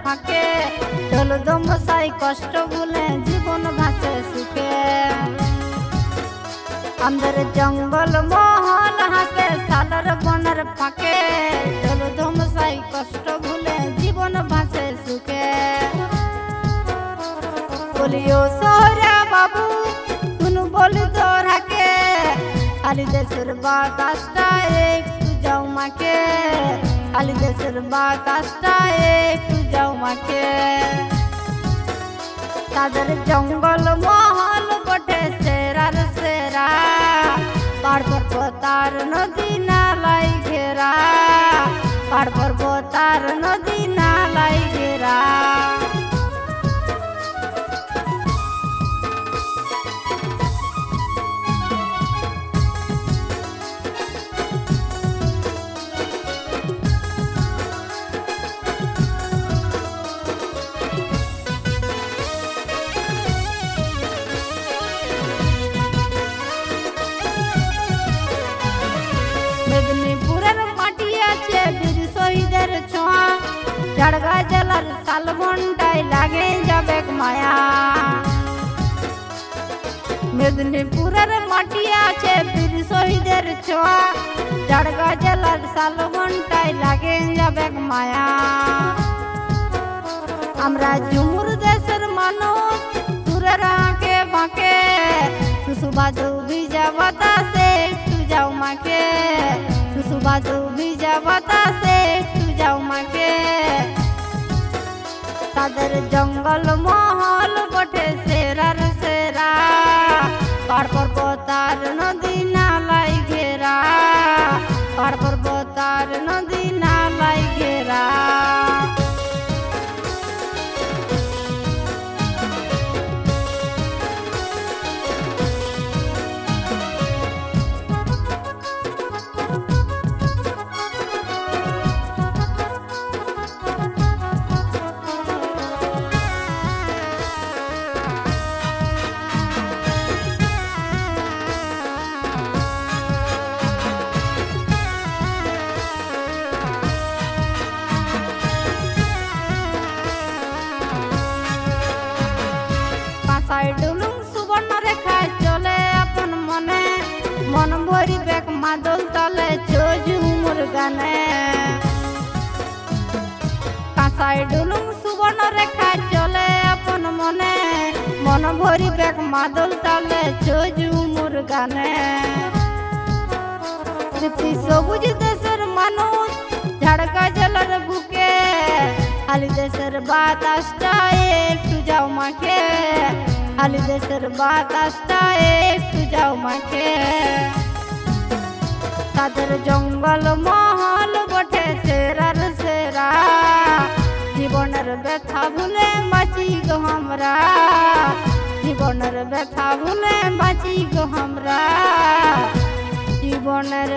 ফাঁকে দলদম সাই কষ্ট ভুলে জীবন ভাসে সুখে। আমাদের জঙ্গল মহল হাসে সালার বনের ফাঁকে দলদম সাই কষ্ট ভুলে জীবন ভাসে সুখে। বলিও শহরে বাবু শুনু বলি তোরাকে খালি দেশের বাতাসটা একটু যাও মাকে, খালি দেশের বাতাসটা একটু যাও মাকে। তাদের জঙ্গল মহল বটে সেরার সেরা, পাহাড় পর্বত আর নদী নালাই ঘেরা, পাহাড় পর্বত আর নদী নালাই ঘেরা। মেদিনীপুরের মাটি আছে বীর শহীদের ছোঁয়া, ঝাড়গ্রাম জেলার শালবনটায় লাগে যাবে মায়া। মেদিনীপুরের মাটি আছে বীর শহীদের ছোঁয়া, ঝাড়গ্রাম জেলার শালবনটায় লাগে যাবে মায়া। আমরা ঝুমুর দেশের মানুষ দূরের আঁকে বাঁকে, সুবাদু ভিজা বাতাসে একটু যাও মাকে, সুবাদু ভিজা বাতাসে একটু যাও মাকে। তাদের জঙ্গল মহল বটে সেরার সেরা, পাহাড় পর্বত আর নদী নালাই ঘেরা, পাহাড় পর্বত আর নদী নালাই ঘেরা। কাঁসাই ডুলুং সুবর্ণ রেখায় চলে আপন মনে, মন ভরি বেক মাদল তলে ঝুমুর গানে। কাঁসাই ডুলুং সুবর্ণ রেখায় চলে আপন মনে, মন ভরি বেক মাদল তলে ঝুমুর গানে। স্মৃতি সবুজ দেশের মানুষ ঝাড়গ্রাম জেলার বুকে, খালি দেশের বাতাসটা একটু যাও মাকে, খালি দেশের বাতাসটা একটু যাও মাকে। তাদের জঙ্গল মহল বটে সেরার সেরা, জীবনের ব্যথা ভুলে বাঁচি গো আমরা, জীবনের ব্যথা ভুলে বাঁচি গো আমরা, জীবনের